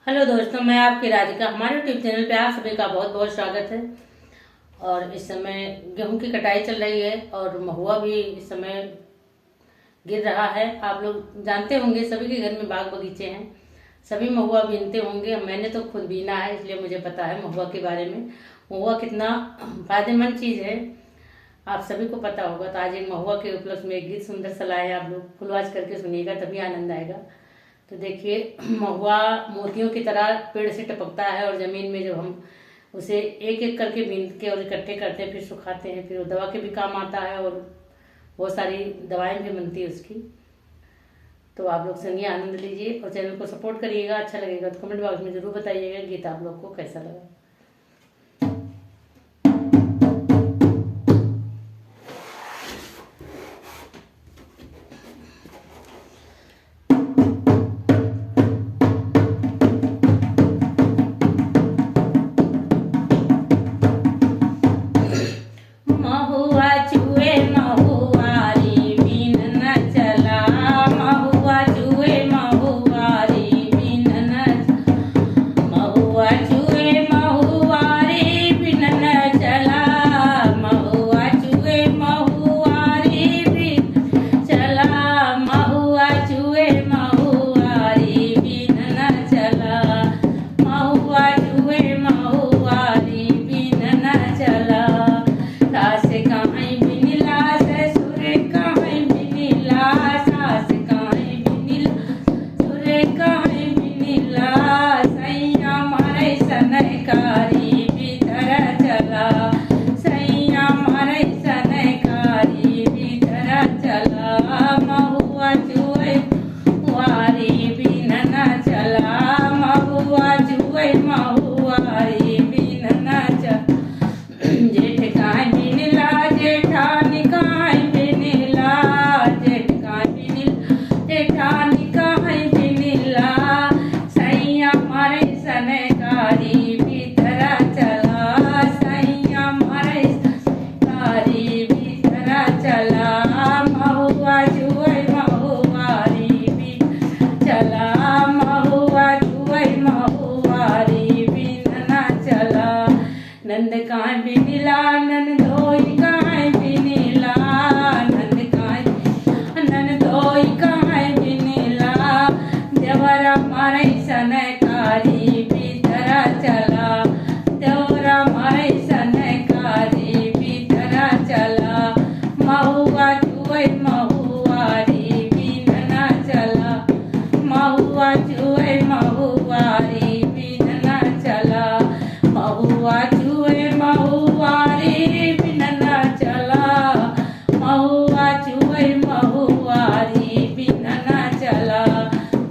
Hello दोस्तों, मैं आपकी राधिका। हमारे यूट्यूब चैनल पे आप सभी का बहुत बहुत स्वागत है। और इस समय गेहूं की कटाई चल रही है और महुआ भी इस समय गिर रहा है। आप लोग जानते होंगे, सभी के घर में बाग बगीचे हैं, सभी महुआ बीनते होंगे। मैंने तो खुद बीना है, इसलिए मुझे पता है महुआ के बारे में। महुआ कितना फायदेमंद चीज़ है, आप सभी को पता होगा। तो आज एक महुआ के उपलक्ष्य में एक गीत सुंदर सा लाए हैं, आप लोग फुलवाज करके सुनिएगा, तभी आनंद आएगा। तो देखिए, महुआ मोतियों की तरह पेड़ से टपकता है और ज़मीन में जब हम उसे एक एक करके बीन के और इकट्ठे करते हैं, फिर सुखाते हैं, फिर वो दवा के भी काम आता है और बहुत सारी दवाएं भी बनती है उसकी। तो आप लोग सुनिए, आनंद लीजिए और चैनल को सपोर्ट करिएगा। अच्छा लगेगा तो कमेंट बॉक्स में ज़रूर बताइएगा गीत आप लोग को कैसा लगा। महुआ चूहे महुआरी बीन न चला, महुआ चूहे महुआरी बीन न, महुआ चूहे महुआरी बीन न चला, महुआ चूहे महुआरी बीन चला, महुआ चूहे महुआरी बीन न चला, महुआ चूहे महुआरी बीन न चला। सास काहीं बिनिला ससुर काहीं बिनिला, सास काहीं बिनिला ससुर काहीं बिनिला, सैया मारे सनकारी भीतर चला, सैया मारे सनकारी भीतर चला, महुआ चूहे महुआरी बीन न चला, महुआ चूहे महुआरी बीन न चला। जेठ काहीं बिनिला जेठानी काहीं बिनिला, जेठ काहीं बिनिला जेठानी काहीं बिनिला, सैया मारे सनकारी भीतर चला, सैया मारे सनकारी भीतर चला, महुआ चूहे महुआरी बीन चला, महुआ चूहे महुआरी बीन न चला। नंद काहीं बिनिला नंदोई काहीं बिनिला, नंद काहीं नंदोई काहीं बिनिला, देवरा मारे सनकारी भीतर चला, देवरा मारे सनकारी भीतर चला, महुआ चूहे महुआरी बीन न चला, महुआ चूहे महुआरी बीन न चला, महुआ चूहे महुआरी बीन न चला, महुआ चूहे महुआरी बीन न चला,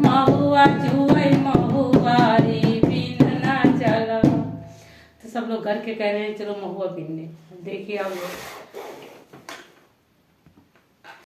महुआ चूहे महुआरी बीन न चला। तो सब लोग घर के कह रहे हैं चलो महुआ बीनने। देखिए आप लोग।